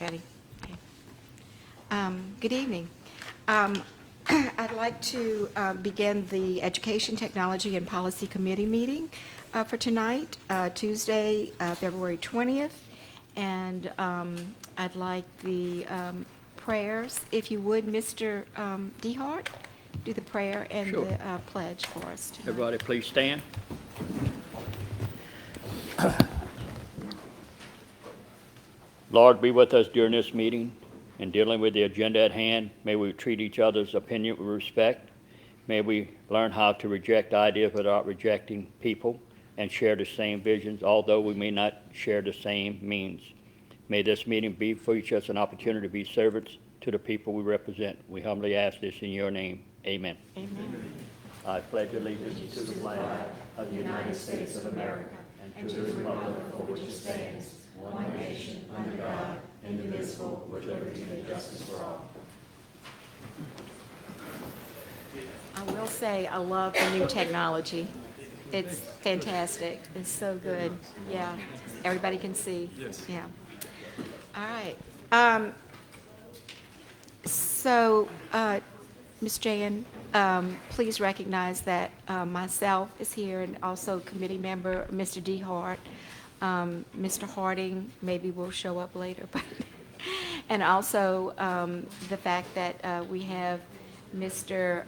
Ready? Okay. Good evening. I'd like to begin the Education, Technology, and Policy Committee meeting for tonight, Tuesday, February 20th. And I'd like the prayers, if you would, Mr. DeHart, do the prayer and Sure. the pledge for us tonight. Everybody, please stand. Lord, be with us during this meeting and dealing with the agenda at hand. May we treat each other's opinion with respect. May we learn how to reject ideas without rejecting people and share the same visions, although we may not share the same means. May this meeting be for each of us an opportunity to be servants to the people we represent. We humbly ask this in your name. Amen. Amen. I pledge allegiance to the flag of the United States of America and to the republic for which it stands, one nation, under God, indivisible, with liberty and justice for all. I will say I love the new technology. It's fantastic. It's so good. Yeah. Everybody can see. Yes. Yeah. All right. So, Ms. Jan, please recognize that myself is here and also committee member, Mr. DeHart. Mr. Harding maybe will show up later, but and also the fact that we have Mr.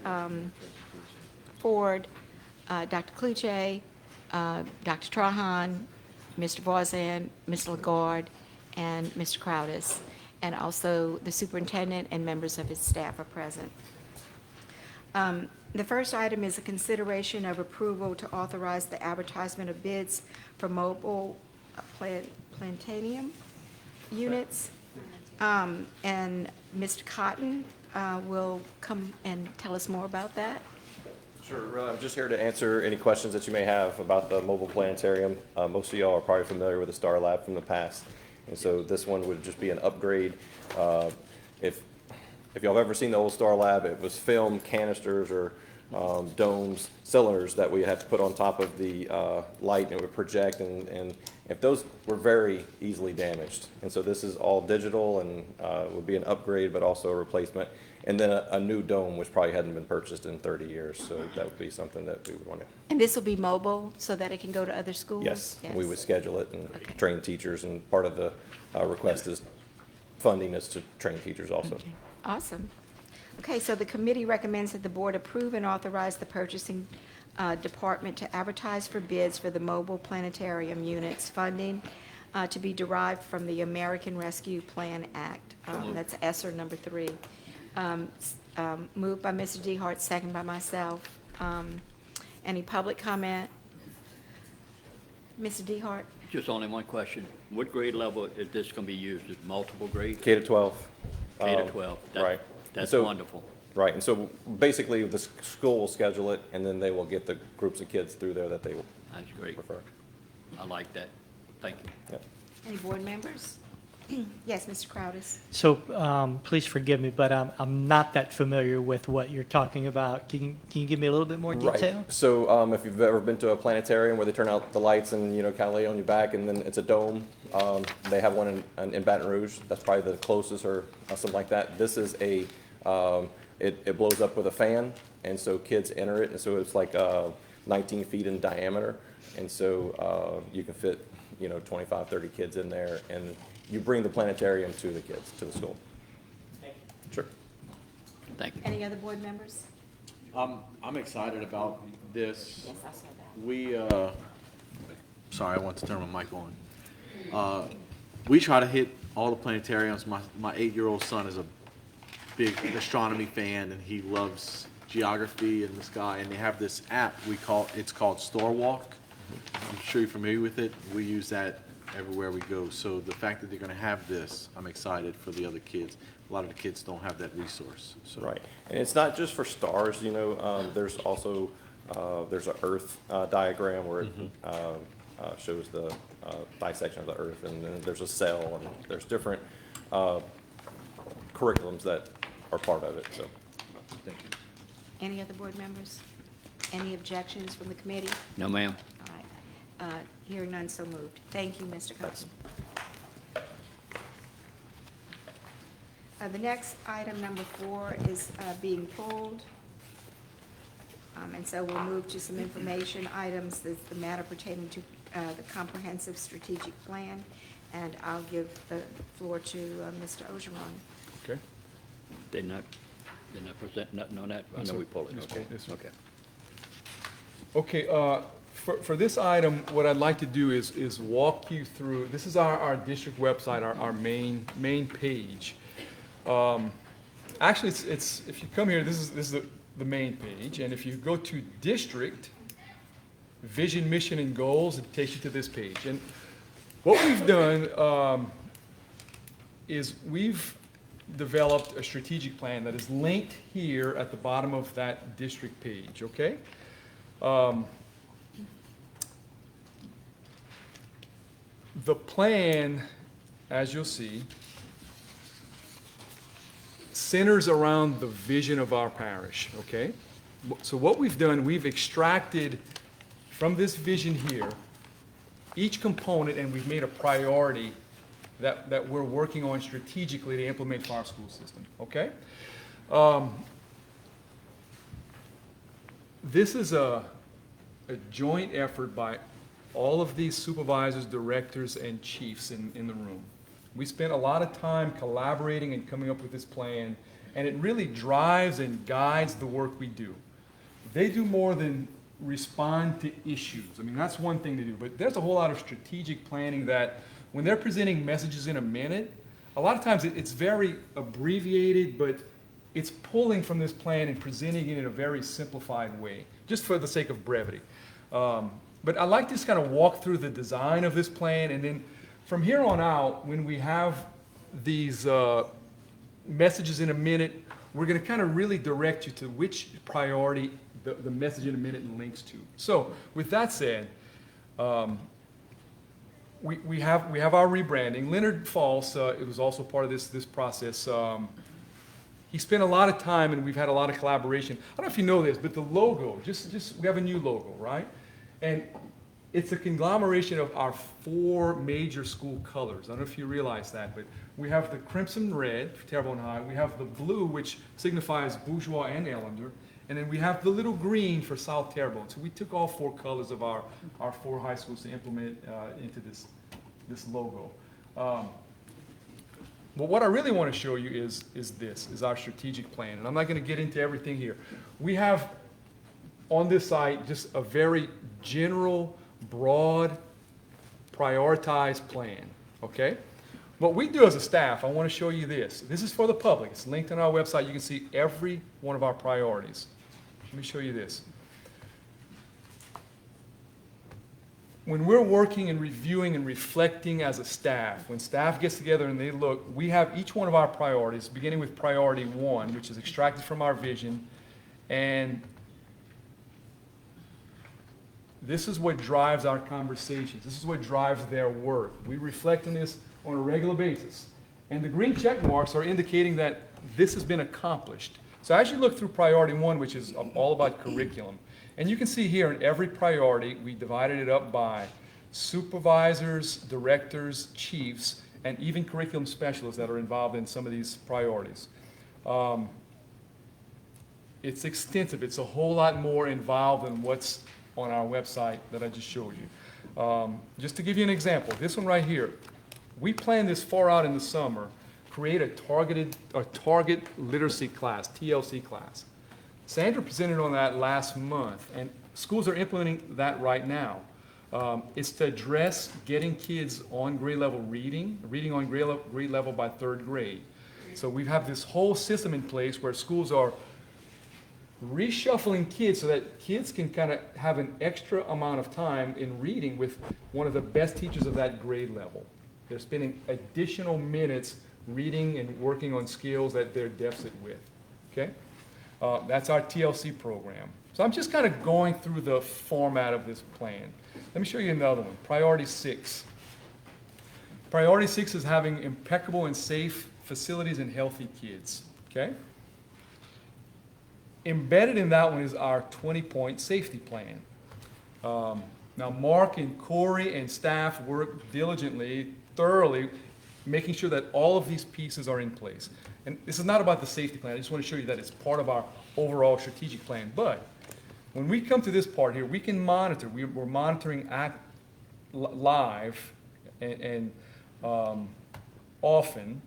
Ford, Dr. Kluche, Dr. Trahan, Mr. Voisin, Ms. Lagarde, and Mr. Crowdis, and also the superintendent and members of his staff are present. The first item is a consideration of approval to authorize the advertisement of bids for mobile planetarium units. And Mr. Cotton will come and tell us more about that. Sure. I'm just here to answer any questions that you may have about the mobile planetarium. Most of y'all are probably familiar with the Star Lab from the past. And so this one would just be an upgrade. If y'all have ever seen the old Star Lab, it was film canisters or domes, cylinders that we had to put on top of the light and it would project, and if those were very easily damaged. And so this is all digital and would be an upgrade, but also a replacement. And then a new dome, which probably hadn't been purchased in 30 years. So that would be something that we would want to. And this will be mobile so that it can go to other schools? Yes, we would schedule it and Okay. train teachers, and part of the request is funding is to train teachers also. Okay. Awesome. Okay, so the committee recommends that the board approve and authorize the purchasing department to advertise for bids for the mobile planetarium units funding to be derived from the American Rescue Plan Act. That's ESSER number 3. Moved by Mr. DeHart, second by myself. Any public comment? Mr. DeHart? Just only one question. What grade level is this going to be used? Is it multiple grades? K to 12. K to 12. Right. That's So- wonderful. Right, and so basically the school will schedule it, and then they will get the groups of kids through there that they will That's great. prefer. I like that. Thank you. Yeah. Any board members? Yes, Mr. Crowdis. So please forgive me, but I'm not that familiar with what you're talking about. Can you give me a little bit more detail? Right. So if you've ever been to a planetarium where they turn out the lights and kind of lay on your back, and then it's a dome, they have one in Baton Rouge. That's probably the closest, or something like that. This is a it blows up with a fan, and so kids enter it, and so it's like 19 feet in diameter, and so you can fit 25, 30 kids in there, and you bring the planetarium to the kids, to the school. Thank you. Sure. Thank you. Any other board members? I'm excited about this. Yes, I saw that. We, sorry, I want to turn my mic on. We try to hit all the planetariums. My 8-year-old son is a big astronomy fan, and he loves geography and the sky, and they have this app it's called Star Walk. I'm sure you're familiar with it. We use that everywhere we go. So the fact that they're going to have this, I'm excited for the other kids. A lot of the kids don't have that resource. So. Right, and it's not just for stars. There's also there's an Earth diagram where it shows the dissection of the Earth, and then there's a cell, and there's different curriculums that are part of it. So, thank you. Any other board members? Any objections from the committee? No, ma'am. All right. Hearing none, so moved. Thank you, Mr. Cotton. The next item, number 4, is being pulled. And so we'll move to some information items, the matter pertaining to the comprehensive strategic plan. And I'll give the floor to Mr. Ogeron. Okay. They're not presenting nothing on that? I know we pulled it, Yes, okay. yes, sir. Okay. Okay, for this item, what I'd like to do is walk you through, this is our district website, our main page. Actually, it's if you come here, this is the main page, and if you go to district, vision, mission, and goals, it takes you to this page. And what we've done is we've developed a strategic plan that is linked here at the bottom of that district page, okay? The plan, as you'll see, centers around the vision of our parish, okay? So what we've done, we've extracted from this vision here each component, and we've made a priority that we're working on strategically to implement for our school system, okay? This is a joint effort by all of these supervisors, directors, and chiefs in the room. We spent a lot of time collaborating and coming up with this plan, and it really drives and guides the work we do. They do more than respond to issues. I mean, that's one thing to do, but there's a whole lot of strategic planning that when they're presenting messages in a minute, a lot of times it's very abbreviated, but it's pulling from this plan and presenting it in a very simplified way, just for the sake of brevity. But I like to just kind of walk through the design of this plan, and then from here on out, when we have these messages in a minute, we're going to kind of really direct you to which priority the message in a minute links to. So with that said, we have our rebranding. Leonard False, it was also part of this process. He spent a lot of time, and we've had a lot of collaboration. I don't know if you know this, but the logo, just we have a new logo, right? And it's a conglomeration of our 4 major school colors. I don't know if you realize that, but we have the crimson red for Terrebonne High. We have the blue, which signifies Bourgeois and Ellender. And then we have the little green for South Terrebonne. So we took all 4 colors of our 4 high schools to implement into this logo. But what I really want to show you is our strategic plan. And I'm not going to get into everything here. We have on this site just a very general, broad, prioritized plan, okay? What we do as a staff, I want to show you this. This is for the public. It's linked on our website. You can see every one of our priorities. Let me show you this. When we're working and reviewing and reflecting as a staff, when staff gets together and they look, we have each one of our priorities, beginning with priority 1, which is extracted from our vision, and this is what drives our conversations. This is what drives their work. We reflect on this on a regular basis. And the green check marks are indicating that this has been accomplished. So as you look through priority 1, which is all about curriculum, and you can see here in every priority, we divided it up by supervisors, directors, chiefs, and even curriculum specialists that are involved in some of these priorities. It's extensive. It's a whole lot more involved than what's on our website that I just showed you. Just to give you an example, this one right here, we plan this far out in the summer, create a target literacy class, TLC class. Sandra presented on that last month, and schools are implementing that right now. It's to address getting kids on grade level reading on grade level by 3rd grade. So we have this whole system in place where schools are reshuffling kids so that kids can kind of have an extra amount of time in reading with one of the best teachers of that grade level. They're spending additional minutes reading and working on skills that they're deficit with, okay? That's our TLC program. So I'm just kind of going through the format of this plan. Let me show you another one, priority 6. Priority 6 is having impeccable and safe facilities and healthy kids, okay? Embedded in that one is our 20-point safety plan. Now, Mark and Corey and staff work diligently, thoroughly, making sure that all of these pieces are in place. And this is not about the safety plan, I just want to show you that it's part of our overall strategic plan. But when we come to this part here, we can monitor, we're monitoring live and often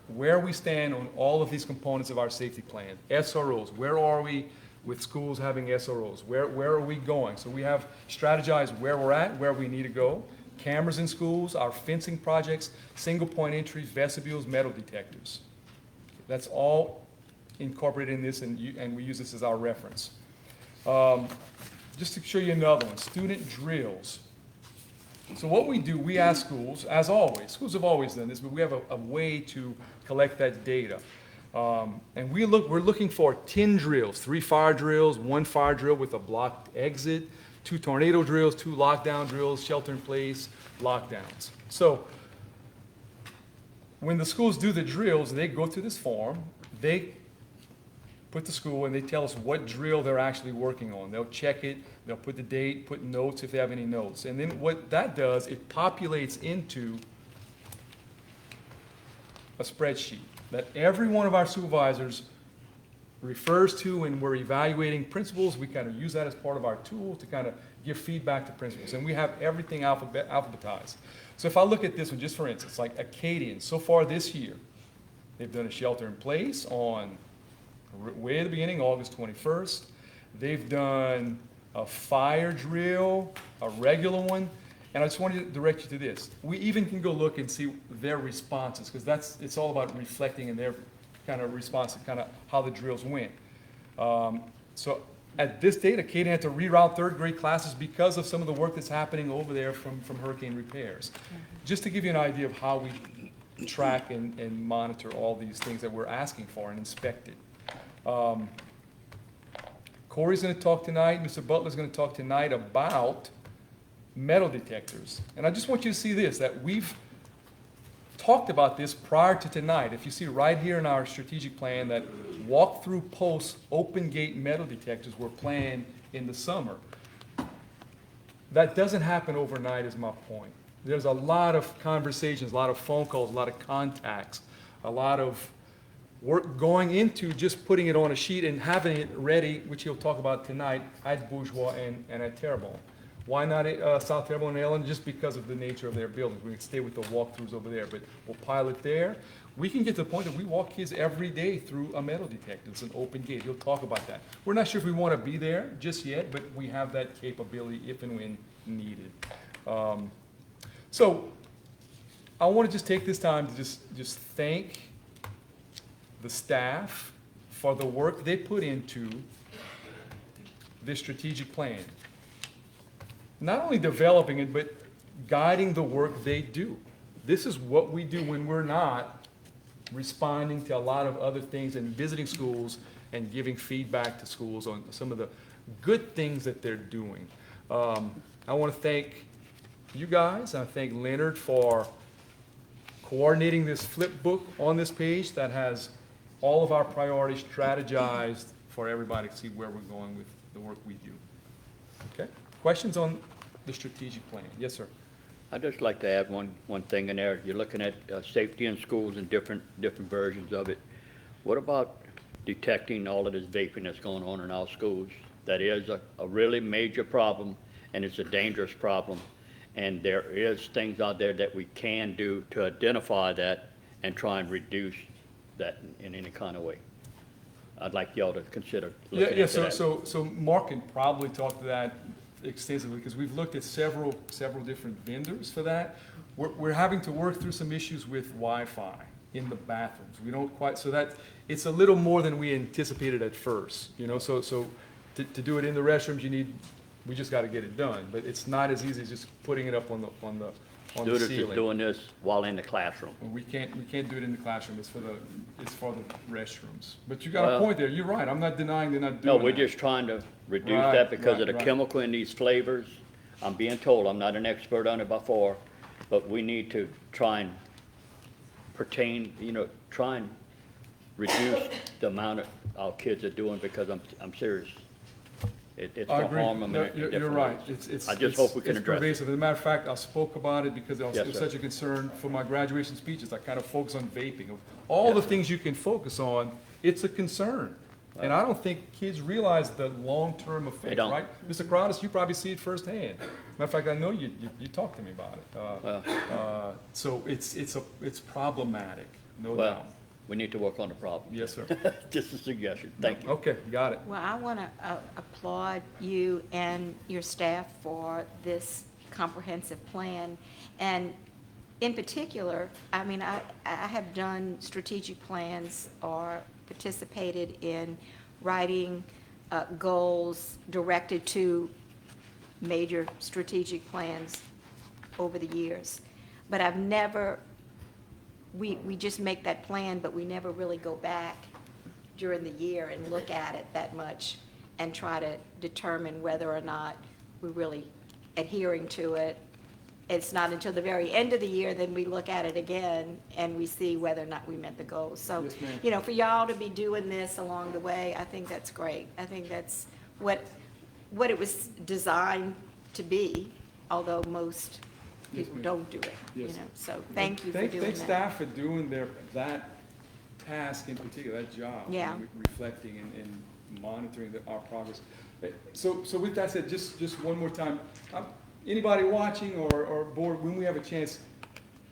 where we stand on all of these components of our safety plan. SROs, where are we with schools having SROs? Where are we going? So we have strategized where we're at, where we need to go. Cameras in schools, our fencing projects, single point entries, vestibules, metal detectors. That's all incorporated in this, and we use this as our reference. Just to show you another one, student drills. So what we do, we ask schools, as always, schools have always done this, but we have a way to collect that data. And we're looking for 10 drills, 3 fire drills, 1 fire drill with a blocked exit, 2 tornado drills, 2 lockdown drills, shelter in place, lockdowns. So when the schools do the drills, they go through this form, they put the school and they tell us what drill they're actually working on. They'll check it, they'll put the date, put notes if they have any notes. And then what that does, it populates into a spreadsheet that every one of our supervisors refers to when we're evaluating principals. We kind of use that as part of our tool to kind of give feedback to principals. And we have everything alphabetized. So if I look at this one, just for instance, like Acadian, so far this year, they've done a shelter in place on way at the beginning, August 21st. They've done a fire drill, a regular one, and I just wanted to direct you to this. We even can go look and see their responses, because it's all about reflecting in their kind of response to kind of how the drills went. So at this date, Acadian had to reroute 3rd grade classes because of some of the work that's happening over there from hurricane repairs. Just to give you an idea of how we track and monitor all these things that we're asking for and inspect it. Corey's going to talk tonight, Mr. Butler's going to talk tonight about metal detectors. And I just want you to see this, that we've talked about this prior to tonight. If you see right here in our strategic plan that walk-through post open gate metal detectors were planned in the summer. That doesn't happen overnight is my point. There's a lot of conversations, a lot of phone calls, a lot of contacts, a lot of work going into just putting it on a sheet and having it ready, which he'll talk about tonight, at Bourgeois and at Terrebonne. Why not South Terrebonne and Ellen? Just because of the nature of their buildings. We can stay with the walkthroughs over there, but we'll pilot there. We can get to the point that we walk kids every day through a metal detector. It's an open gate. He'll talk about that. We're not sure if we want to be there just yet, but we have that capability if and when needed. So I want to just take this time to just thank the staff for the work they put into this strategic plan. Not only developing it, but guiding the work they do. This is what we do when we're not responding to a lot of other things and visiting schools and giving feedback to schools on some of the good things that they're doing. I want to thank you guys. I thank Leonard for coordinating this flip book on this page that has all of our priorities strategized for everybody to see where we're going with the work we do. Okay? Questions on the strategic plan? Yes, sir. I'd just like to add one thing in there. You're looking at safety in schools and different versions of it. What about detecting all of this vaping that's going on in our schools? That is a really major problem, and it's a dangerous problem. And there is things out there that we can do to identify that and try and reduce that in any kind of way. I'd like y'all to consider looking into that. So Mark can probably talk to that extensively, because we've looked at several different vendors for that. We're having to work through some issues with Wi-Fi in the bathrooms. We don't quite, so that, it's a little more than we anticipated at first, you know, so to do it in the restrooms, we just gotta get it done, but it's not as easy as just putting it up on the Students is ceiling. doing this while in the classroom. We can't do it in the classroom, it's for the restrooms. But you got a Well- point there, you're right, I'm not denying they're not No, doing we're that. just trying to reduce Right, that because of right, the right. chemical in these flavors. I'm being told, I'm not an expert on it before, but we need to try and try and reduce the amount of our kids are doing, because I'm serious. It's I going to agree. harm them No, in you're different right. ways. It's I just hope we can it's address it. pervasive. As a matter of fact, I spoke about it because it Yes, was sir. such a concern for my graduation speeches. I kind of focus on vaping. Of all the things you can focus on, it's a concern. And I don't think kids realize the long-term effect, don't. right? Mr. Corrales, you probably see it firsthand. Matter of fact, I know you talked to me about it. So it's problematic, no Well, doubt. we need to work on the problem. Yes, sir. Just a suggestion. Thank you. Okay, got it. Well, I want to applaud you and your staff for this comprehensive plan. And in particular, I mean, I have done strategic plans or participated in writing goals directed to major strategic plans over the years. But I've never, we just make that plan, but we never really go back during the year and look at it that much and try to determine whether or not we're really adhering to it. It's not until the very end of the year then we look at it again and we see whether or not we met the goals. So, Yes, ma'am. you know, for y'all to be doing this along the way, I think that's great. I think that's what it was designed to be, although most Yes, people ma'am. don't do it, you Yes. know. So thank you for doing Thank that. staff for doing that task in particular, that job. Yeah. Reflecting and monitoring our progress. So with that said, just one more time, anybody watching or board, when we have a chance,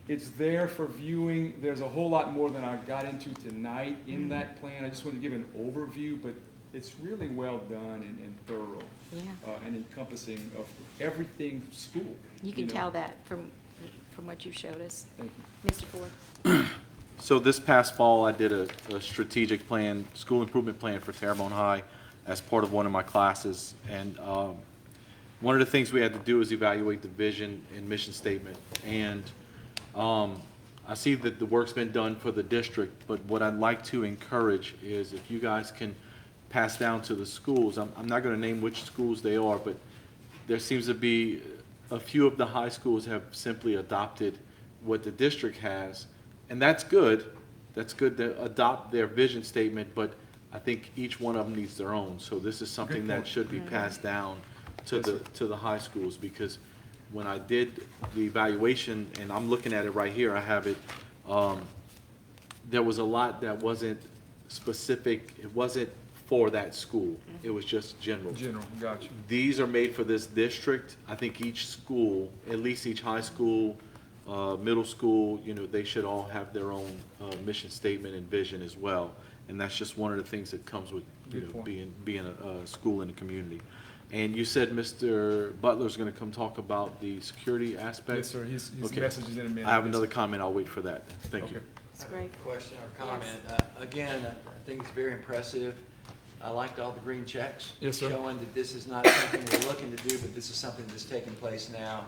it's there for viewing. There's a whole lot more than I got into tonight in that plan. I just wanted to give an overview, but it's really well done and thorough. Yeah. And encompassing of everything school. You can know. tell that from what you showed us. Thank you. Mr. Ford? So this past fall, I did a strategic plan, school improvement plan for Terrebonne High as part of one of my classes. And one of the things we had to do is evaluate the vision and mission statement. And I see that the work's been done for the district, but what I'd like to encourage is if you guys can pass down to the schools, I'm not going to name which schools they are, but there seems to be a few of the high schools have simply adopted what the district has. And that's good. That's good to adopt their vision statement, but I think each one of them needs their own. So this is something that point. should be passed down to Yes, sir. to the high schools, because when I did the evaluation, and I'm looking at it right here, I have it, there was a lot that wasn't specific, it wasn't for that school. It was just general. General, got you. These are made for this district. I think each school, at least each high school, middle school, you know, they should all have their own mission statement and vision as well. And that's just one of the things that comes with, you Good know, point. being a school in the community. And you said Mr. Butler's gonna come talk about the security aspects? Yes, sir. His Okay. message is in a minute. I have Yes, another sir. comment. I'll wait for that. Thank you. Okay. That's great. Question or comment. Again, I think it's very impressive. I liked all the green checks. Yes, sir. Showing that this is not something we're looking to do, but this is something that's taking place now.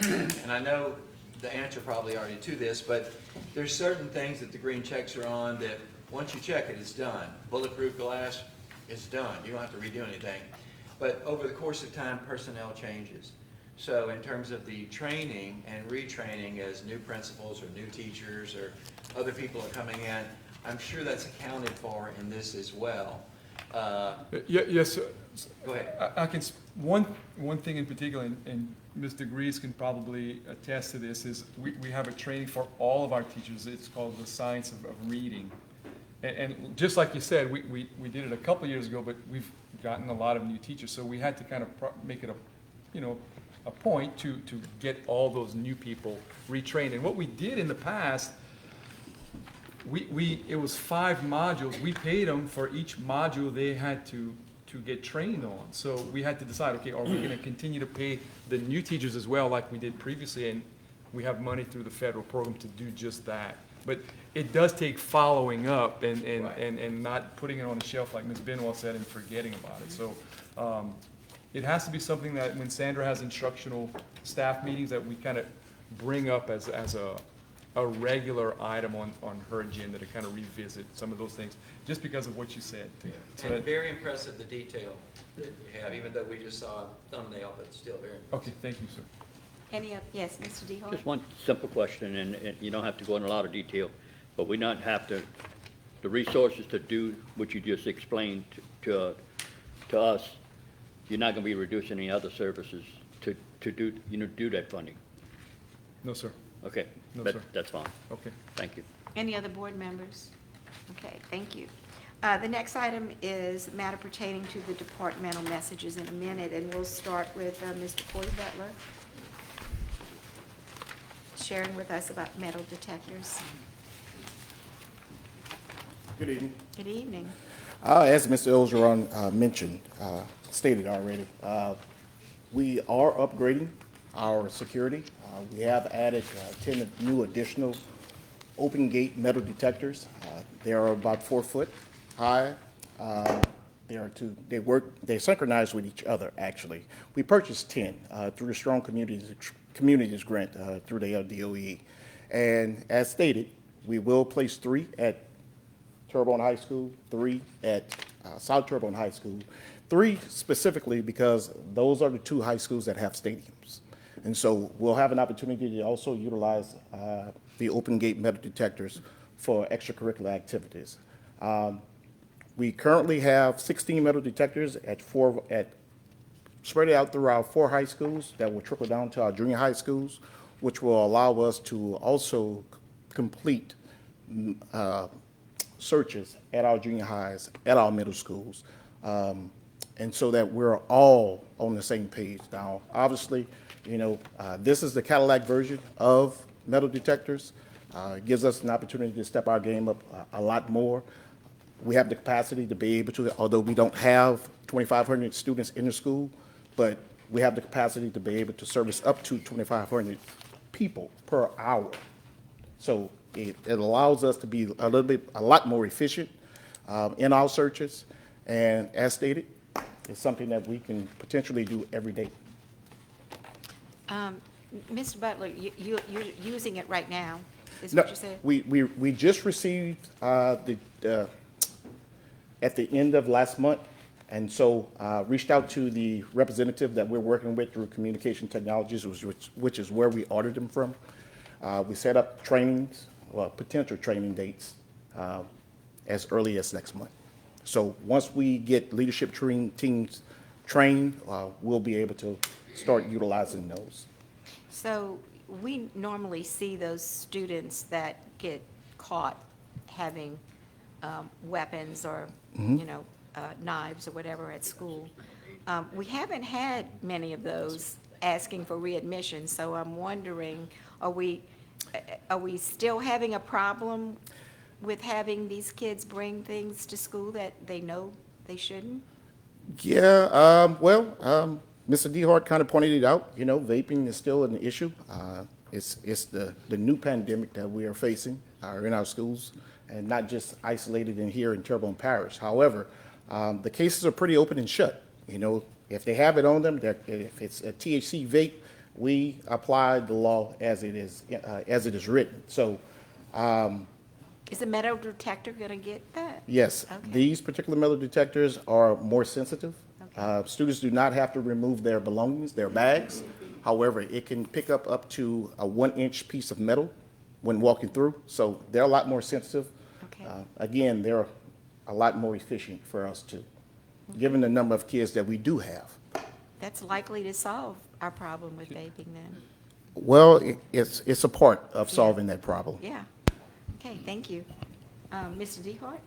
And I know the answer probably already to this, but there's certain things that the green checks are on that, once you check it, it's done. Bulletproof glass, it's done. You don't have to redo anything. But over the course of time, personnel changes. So in terms of the training and retraining as new principals or new teachers or other people are coming in, I'm sure that's accounted for in this as well. Yes, sir. Go ahead. I can, one thing in particular, and Mr. Grease can probably attest to this, is we have a training for all of our teachers. It's called the science of reading. And just like you said, we did it a couple of years ago, but we've gotten a lot of new teachers, so we had to kind of make it a point to get all those new people retrained. And what we did in the past, it was 5 modules. We paid them for each module they had to get trained on. So we had to decide, okay, are we going to continue to pay the new teachers as well like we did previously? And we have money through the federal program to do just that. But it does take following up and not putting it on the shelf like Ms. Benoit said and forgetting about it. So it has to be something that when Sandra has instructional staff meetings that we kind of bring up as a regular item on her agenda to kind of revisit some of those things, just because of what you said. So And that- very impressive, the detail that you have, even though we just saw a thumbnail, but still very impressive. Okay, thank you, sir. Yes, Mr. DeHart? Just one simple question, and you don't have to go into a lot of detail, but we not have the resources to do what you just explained to us. you're not gonna be reducing any other services to do, do that funding? No, sir. Okay, No, but sir. that's fine. Okay. Thank you. Any other board members? Okay, thank you. The next item is matter pertaining to the departmental messages in a minute, and we'll start with Mr. Corey Butler sharing with us about metal detectors. Good evening. Good evening. As Mr. Elgeron mentioned, stated already, we are upgrading our security. We have added 10 new additional open gate metal detectors. They are about 4 foot high. They synchronize with each other, actually. We purchased 10 through the Strong Communities Grant through the DOE. And as stated, we will place 3 at Terrebonne High School, 3 at South Terrebonne High School. 3 specifically because those are the 2 high schools that have stadiums. And so we'll have an opportunity to also utilize the open gate metal detectors for extracurricular activities. We currently have 16 metal detectors spread out through our 4 high schools that will trickle down to our junior high schools, which will allow us to also complete searches at our junior highs, at our middle schools, and so that we're all on the same page. Now, obviously, this is the Cadillac version of metal detectors. It gives us an opportunity to step our game up a lot more. We have the capacity to be able to, although we don't have 2,500 students in the school, but we have the capacity to be able to service up to 2,500 people per hour. So it allows us to be a lot more efficient in our searches. And as stated, it's something that we can potentially do every day. Mr. Butler, you're using it right now, is No, what you said? we just received at the end of last month, and so reached out to the representative that we're working with through Communication Technologies, which is where we ordered them from. We set up trainings, potential training dates as early as next month. So once we get leadership teams trained, we'll be able to start utilizing those. So we normally see those students that get caught having weapons or, knives or whatever at school. We haven't had many of those asking for readmission, so I'm wondering, are we still having a problem with having these kids bring things to school that they know they shouldn't? Yeah, Mr. DeHart kind of pointed it out. Vaping is still an issue. It's the new pandemic that we are facing in our schools, and not just isolated in here in Terrebonne Parish. However, the cases are pretty open and shut. If they have it on them, if it's a THC vape, we apply the law as it is written. So, Is a metal detector going to get that? yes, Okay. these particular metal detectors are more sensitive. Okay. Students do not have to remove their belongings, their bags. However, it can pick up to a 1-inch piece of metal when walking through. So they're a lot more sensitive. Okay. Again, they're a lot more efficient for us too, given the number of kids that we do have. That's likely to solve our problem with vaping then. Well, it's a part of solving that problem. Yeah. Okay, thank you. Mr. DeHart?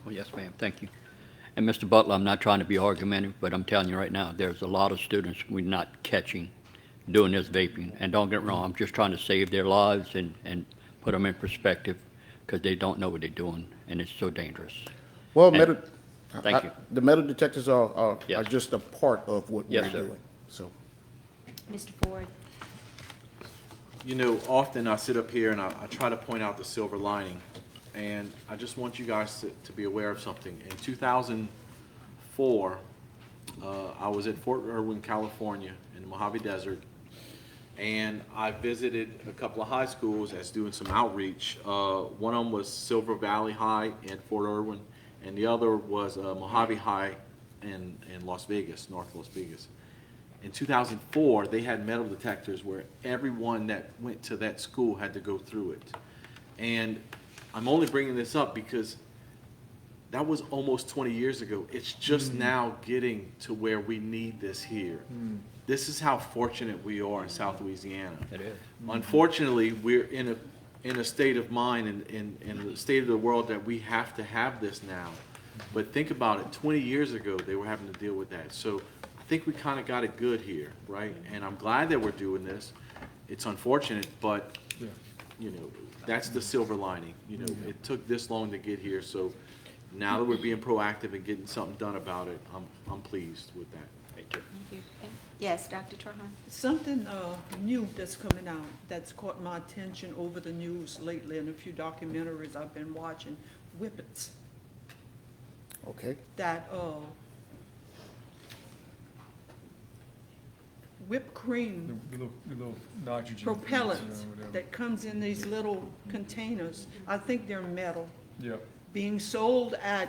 Oh, yes, ma'am, thank you. And Mr. Butler, I'm not trying to be argumentative, but I'm telling you right now, there's a lot of students we're not catching doing this vaping. And don't get me wrong, I'm just trying to save their lives and put them in perspective, because they don't know what they're doing, and it's so dangerous. Well, And- Thank you. the metal detectors are Yes. just a part of what Yes, we're sir. doing. So. Mr. Ford? Often I sit up here and I try to point out the silver lining, and I just want you guys to be aware of something. In 2004, I was at Fort Irwin, California, in the Mojave Desert, and I visited a couple of high schools as doing some outreach. One of them was Silver Valley High in Fort Irwin, and the other was Mojave High in Las Vegas, North Las Vegas. In 2004, they had metal detectors where everyone that went to that school had to go through it. And I'm only bringing this up because that was almost 20 years ago. It's just now getting to where we need this here. This is how fortunate we are in South Louisiana. It is. Unfortunately, we're in a state of mind and in the state of the world that we have to have this now. But think about it, 20 years ago, they were having to deal with that. So I think we kind of got it good here, right? And I'm glad that we're doing this. It's unfortunate, but, Yeah. you know, that's the silver lining. You know, it took this long to get here, so now that we're being proactive and getting something done about it, I'm pleased with that. Me too. Thank you. Yes, Dr. Trahan? Something new that's coming out that's caught my attention over the news lately in a few documentaries I've been watching, whippets. Okay. That whipped cream The little nitrogen. propellant whatever. that comes in these little containers, I think they're metal, Yeah. being sold at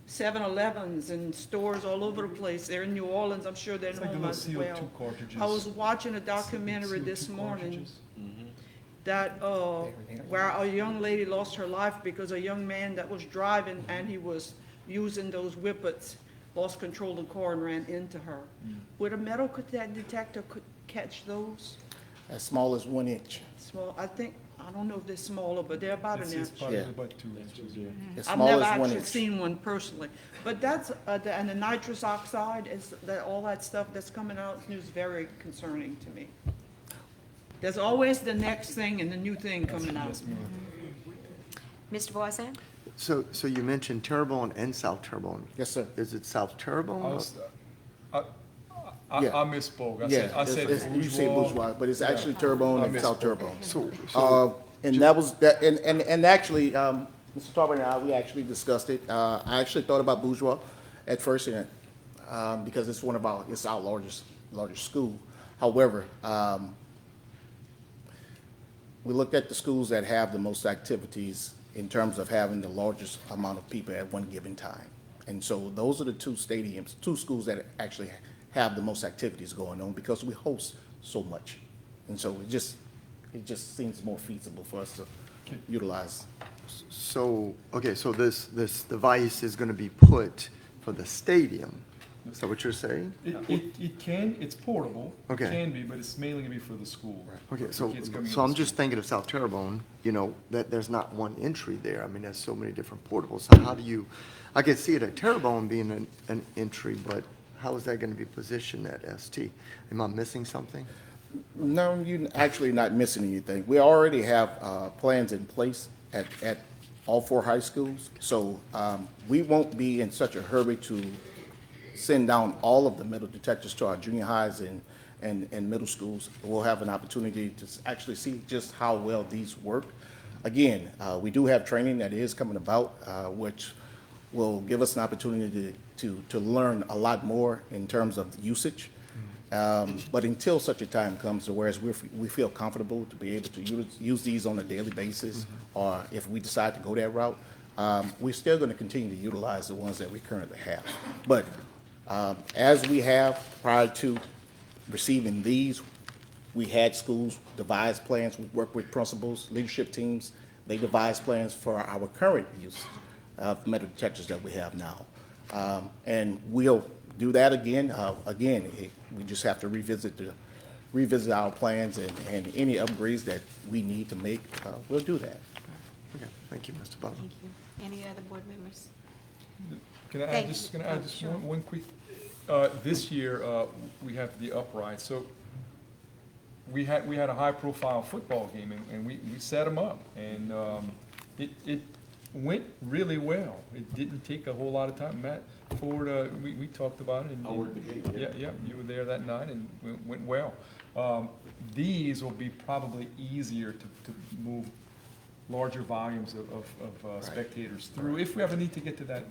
7-Elevens and stores all over the place. They're in New Orleans, I'm sure they're It's in like the home little as well. CO2 cartridges. I was watching a documentary CO2 this morning cartridges. that, where a young lady lost her life because a young man that was driving and he was using those whippets, lost control of the car and ran into her. Would a metal detector could catch those? As small as 1 inch. Small, I don't know if they're smaller, but they're about It's an it's inch. probably Yeah. about 2 inches, yeah. As I've small never as 1 actually inch. seen one personally, but that's, and the nitrous oxide, is that, all that stuff that's coming out is very concerning to me. There's always the next thing and the new thing coming out. Yes, ma'am. Mr. Voisin? So you mentioned Terrebonne and South Terrebonne. Yes, sir. Is it South I Terrebonne? was, I Yeah. misspoke. I Yeah, said you say bourgeois, but it's actually Terrebonne I and South misspoke. Terrebonne. So And that was, that, and actually, Mr. Tarver and I, we actually discussed it. I actually thought about bourgeois at first, and, because it's it's our largest school. However, we looked at the schools that have the most activities in terms of having the largest amount of people at one given time. And so those are the two schools that actually have the most activities going on because we host so much. And so it just seems more feasible for us to utilize. so this device is going to be put for the stadium. Is that what you're saying? It's portable. It Okay. can be, but it's mainly gonna be for the school. Okay, for so kids coming so I'm into just school. thinking of South Terrebonne, you know, that there's not one entry there. I mean, there's so many different portables. So how do you, I could see it at Terrebonne being an entry, but how is that going to be positioned at ST? Am I missing something? No, you're actually not missing anything. We already have plans in place at all 4 high schools. So we won't be in such a hurry to send down all of the metal detectors to our junior highs and middle schools. We'll have an opportunity to actually see just how well these work. Again, we do have training that is coming about, which will give us an opportunity to learn a lot more in terms of usage. But until such a time comes to whereas we feel comfortable to be able to use these on a daily basis, or if we decide to go that route, we're still going to continue to utilize the ones that we currently have. But as we have prior to receiving these, we had schools devise plans. We work with principals, leadership teams. They devise plans for our current use of metal detectors that we have now. And we'll do that again. We just have to revisit our plans and any upgrades that we need to make. We'll do that. Okay, thank you, Mr. Butler. Thank you. Any other board members? Can I Thank add just, you. can I add just Sure. one quick, this year, we have the upright, so we had a high-profile football game, and we set them up, and it went really well. It didn't take a whole lot of time. Matt Ford, we talked about it. I worked the gate, yeah. Yeah, you were there that night, and it went well. These will be probably easier to move larger volumes of spectators through, if we ever need to get to that,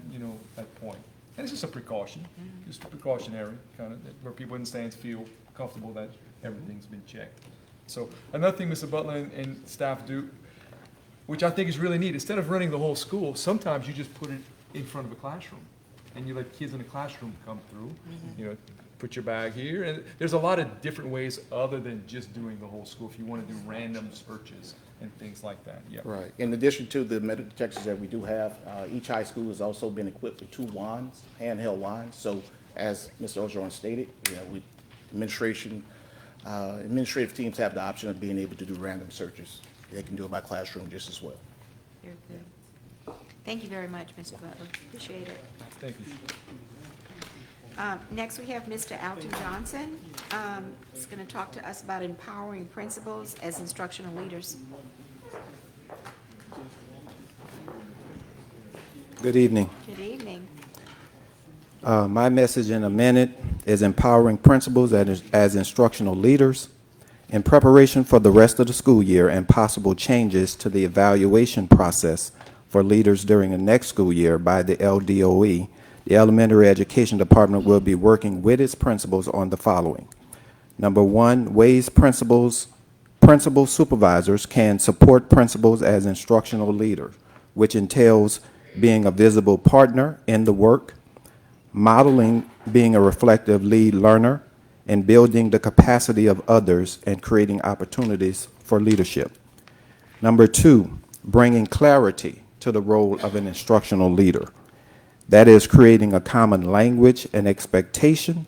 that point. And it's just a precaution, just a precautionary, kind of, where people in the stands feel comfortable that everything's been checked. So another thing Mr. Butler and staff do, which I think is really neat, instead of running the whole school, sometimes you just put it in front of a classroom, and you let kids in the classroom come through, put your bag here. And there's a lot of different ways other than just doing the whole school, if you want to do random searches and things like that, yeah. Right. In addition to the metal detectors that we do have, each high school has also been equipped with 2 wands, handheld wands. So as Mr. Ogeron stated, administrative teams have the option of being able to do random searches. They can do it by classroom just as well. Very good. Thank you very much, Mr. Butler. Appreciate it. Thank you. Next, we have Mr. Alton Johnson. He's going to talk to us about empowering principals as instructional leaders. Good evening. Good evening. My message in a minute is empowering principals as instructional leaders in preparation for the rest of the school year and possible changes to the evaluation process for leaders during the next school year by the LDOE. The Elementary Education Department will be working with its principals on the following. Number 1, ways principal supervisors can support principals as instructional leaders, which entails being a visible partner in the work, modeling being a reflective lead learner, and building the capacity of others and creating opportunities for leadership. Number 2, bringing clarity to the role of an instructional leader. That is creating a common language and expectation,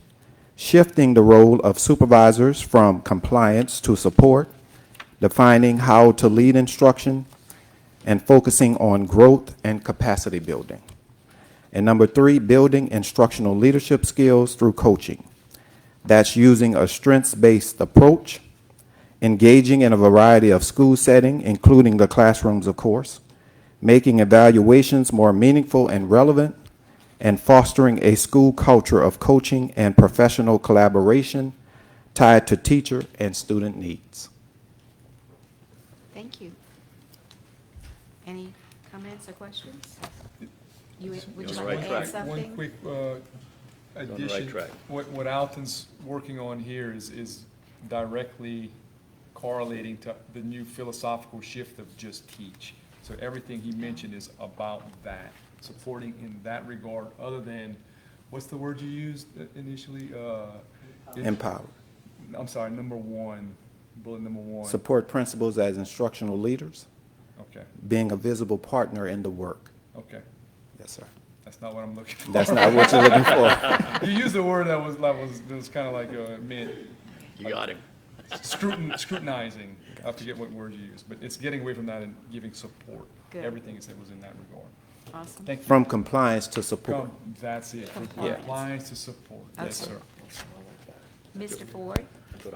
shifting the role of supervisors from compliance to support, defining how to lead instruction, and focusing on growth and capacity building. And number 3, building instructional leadership skills through coaching. That's using a strengths-based approach, engaging in a variety of school settings, including the classrooms, of course, making evaluations more meaningful and relevant, and fostering a school culture of coaching and professional collaboration tied to teacher and student needs. Thank you. Any comments or questions? Would you on the like right to track. add something? One quick right addition. track. What Alton's working on here is directly correlating to the new philosophical shift of just teach. So everything he mentioned is about that, supporting in that regard, other than, what's the word you used initially? Empower. I'm sorry, number 1, bullet number 1. Support principals as instructional leaders, Okay, being a visible partner in the work. okay. Yes, sir. That's not what I'm looking for. That's not what you're looking for. You used a word that was kind of like meant You got him. scrutinizing. I forget what word you used, but it's getting away from that and giving support. Good. Everything he said was in that regard. Awesome. Thank you. From compliance to support. That's it. From Compliance. compliance to support. Yes, Okay. sir. Mr. Ford?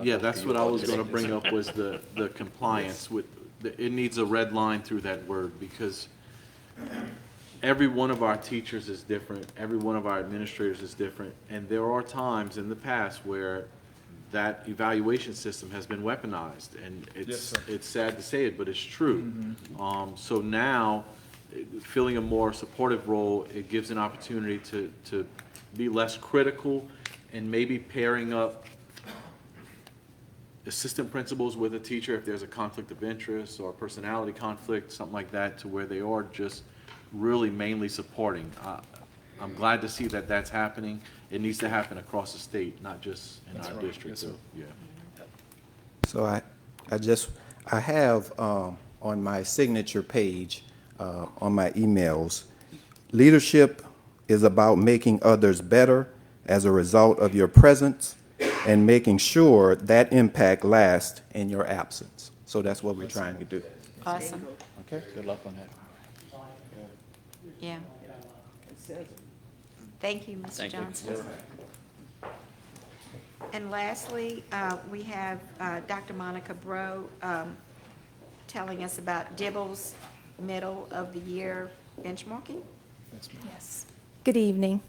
Yeah, that's what I was gonna bring up, was the compliance with, it needs a red line through that word, because every one of our teachers is different, every one of our administrators is different, and there are times in the past where that evaluation system has been weaponized, and Yes, sir. it's sad to say it, but it's true. So now, filling a more supportive role, it gives an opportunity to be less critical, and maybe pairing up assistant principals with a teacher if there's a conflict of interest or a personality conflict, something like that, to where they are just really mainly supporting. I'm glad to see that that's happening. It needs to happen across the state, not just in our district. Yes, sir. So, yeah. So I have on my signature page, on my emails, leadership is about making others better as a result of your presence and making sure that impact lasts in your absence. So that's what we're trying to do. Awesome. Okay? Good luck on that. Yeah. Thank you, Mr. Thank you. Johnson. And lastly, we have Dr. Monica Bro telling us about Dibble's Middle of the Year benchmarking. Yes. Good evening.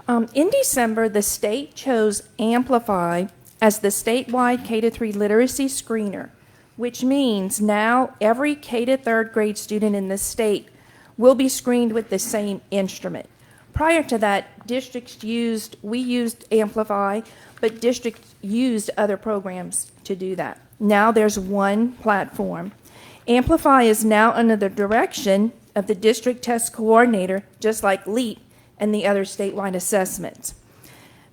In December, the state chose Amplify as the statewide K-3 literacy screener, which means now every K-3 grade student in the state will be screened with the same instrument. Prior to that, we used Amplify, but districts used other programs to do that. Now there's one platform. Amplify is now under the direction of the district test coordinator, just like LEAP and the other statewide assessments.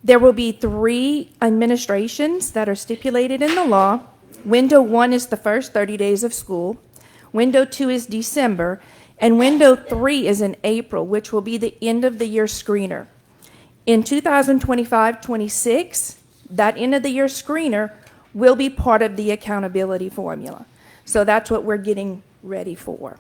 There will be 3 administrations that are stipulated in the law. Window 1 is the first 30 days of school. Window 2 is December. And window 3 is in April, which will be the end of the year screener. In 2025-26, that end of the year screener will be part of the accountability formula. So that's what we're getting ready for.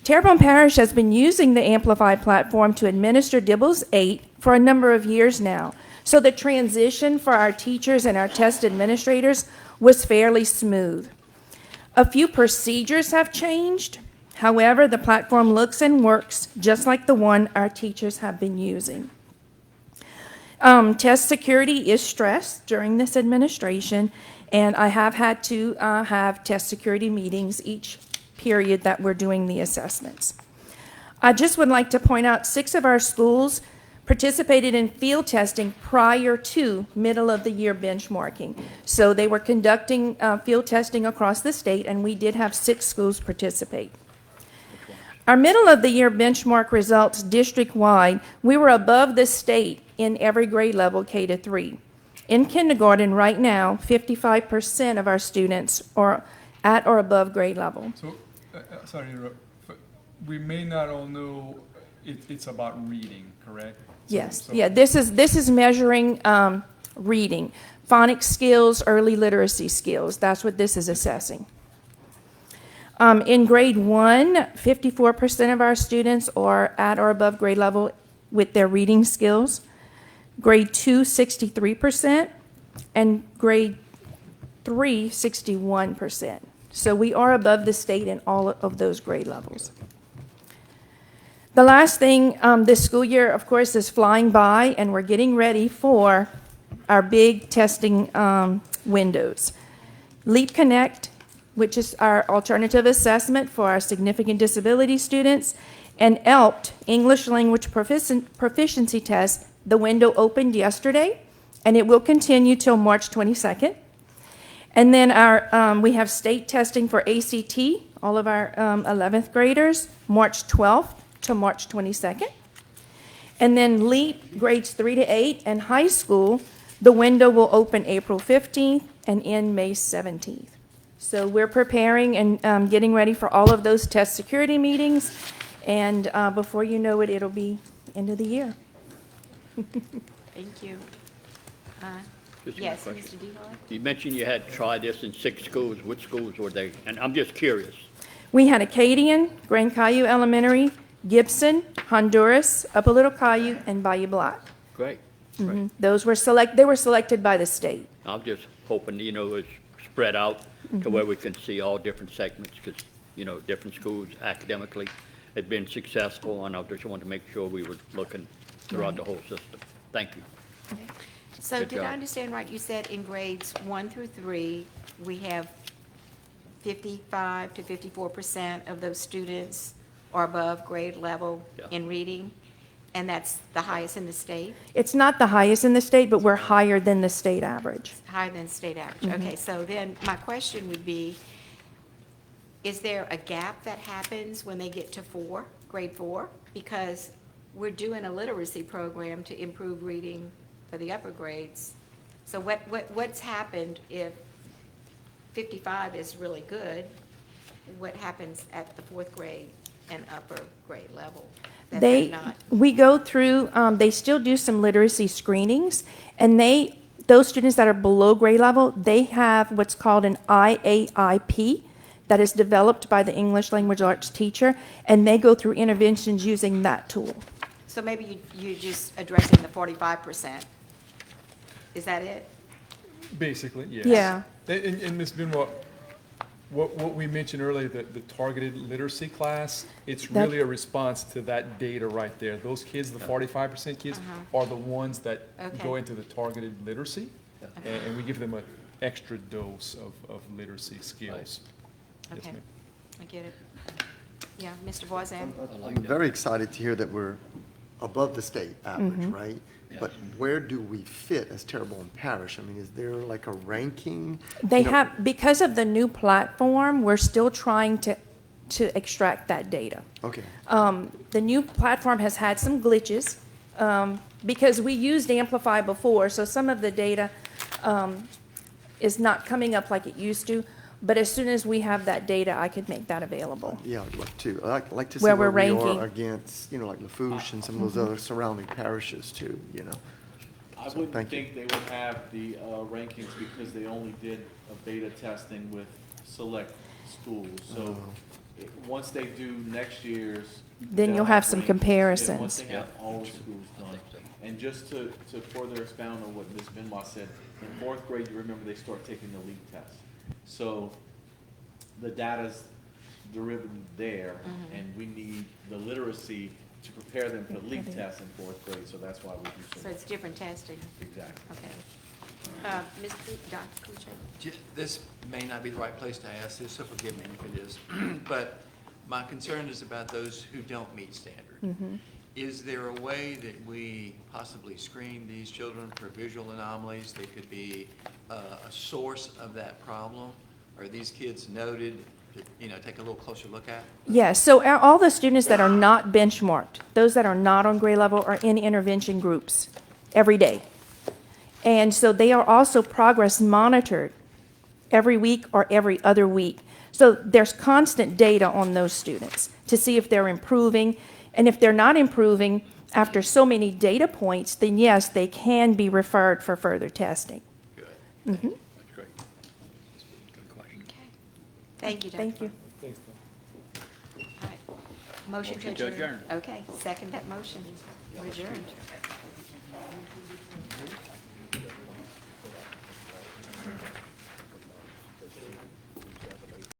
Terrebonne Parish has been using the Amplify platform to administer DIBELS 8 for a number of years now. So the transition for our teachers and our test administrators was fairly smooth. A few procedures have changed. However, the platform looks and works just like the one our teachers have been using. Test security is stressed during this administration, and I have had to have test security meetings each period that we're doing the assessments. I just would like to point out 6 of our schools participated in field testing prior to middle of the year benchmarking. So they were conducting field testing across the state, and we did have 6 schools participate. Our middle of the year benchmark results district-wide, we were above the state in every grade level K to 3. In kindergarten right now, 55% of our students are at or above grade level. So, sorry to interrupt, but we may not all know it's about reading, correct? Yes, yeah, this is measuring reading, phonics skills, early literacy skills. That's what this is assessing. In grade 1, 54% of our students are at or above grade level with their reading skills. Grade 2, 63%, and grade 3, 61%. So we are above the state in all of those grade levels. The last thing, this school year, of course, is flying by, and we're getting ready for our big testing windows. Leap Connect, which is our alternative assessment for our significant disability students, and ELPT, English Language Proficiency Test. The window opened yesterday, and it will continue till March 22nd. And then we have state testing for ACT, all of our 11th graders, March 12th to March 22nd. And then LEAP, grades 3 to 8, and high school, the window will open April 15th and end May 17th. So we're preparing and getting ready for all of those test security meetings, and before you know it, it'll be end of the year. Thank you. Just one Yes, question. Mr. DeVoy? You mentioned you had tried this in 6 schools. Which schools were they? And I'm just curious. We had Acadian, Grand Caillou Elementary, Gibson, Honduras, Upper Little Caillou, and Bayou Black. Great. Those were they were selected by the state. I'm just hoping, it's spread out to where we can see all different segments, because, different schools academically have been successful, and I just wanted to make sure we were looking throughout the whole system. Thank you. So Good did I job. understand right, you said in grades 1 through 3, we have 55 to 54% of those students are above grade level Yeah. in reading, and that's the highest in the state? It's not the highest in the state, but we're higher than the state average. Higher than state average. Okay, so then my question would be, is there a gap that happens when they get to grade 4? Because we're doing a literacy program to improve reading for the upper grades. So what's happened if 55 is really good? What happens at the 4th grade and upper grade level? that they're not? We go through, they still do some literacy screenings, and those students that are below grade level, they have what's called an IAIP that is developed by the English Language Arts teacher, and they go through interventions using that tool. So maybe you're just addressing the 45%. Is that it? Basically, yes. Yeah. And Ms. Benoit, what we mentioned earlier, the targeted literacy class, it's That- really a response to that data right there. Those kids, the 45% kids, are the ones that Okay. go into the targeted literacy, and we give them an extra dose of literacy skills. Yes, Okay, ma'am. I get it. Yeah, Mr. Voisin? I'm very excited to hear that we're above the state average, right? But where do we fit as Terrebonne Parish? I mean, is there like a ranking? They You know, have, because of the new platform, we're still trying to extract that data. Okay, The new platform has had some glitches, because we used Amplify before, so some of the data is not coming up like it used to. But as soon as we have that data, I could make that available. Yeah, I'd like to. I'd like to see Where where we're we ranking. are against, like Lafourche and some of those other surrounding parishes too, I So, wouldn't thank you. think they would have the rankings because they only did a beta testing with select schools. So once they do next year's. Then they'll you'll have some rankings. Yeah, comparisons. once they have all the schools done. And just to further expound on what Ms. Benoit said, in fourth grade, you remember they start taking the LEAP test. So the data's derivative there, and we need the literacy to prepare them for LEAP tests in fourth grade, so that's why we do So so. it's different testing. Exactly. Okay. Dr. Kuchar? This may not be the right place to ask this, so forgive me if it is. But my concern is about those who don't meet standard. Is there a way that we possibly screen these children for visual anomalies that could be a source of that problem? Are these kids noted, take a little closer look at? Yes, so all the students that are not benchmarked, those that are not on grade level, are in intervention groups every day. And so they are also progress monitored every week or every other week. So there's constant data on those students to see if they're improving. And if they're not improving after so many data points, then yes, they can be referred for further testing. Good. That's great. Good question. Okay. Thank you, Dr. Thank you. Thanks, Tom. All right. Motion Motion to to adjourn. adjourn. Okay, second that motion. We're adjourned.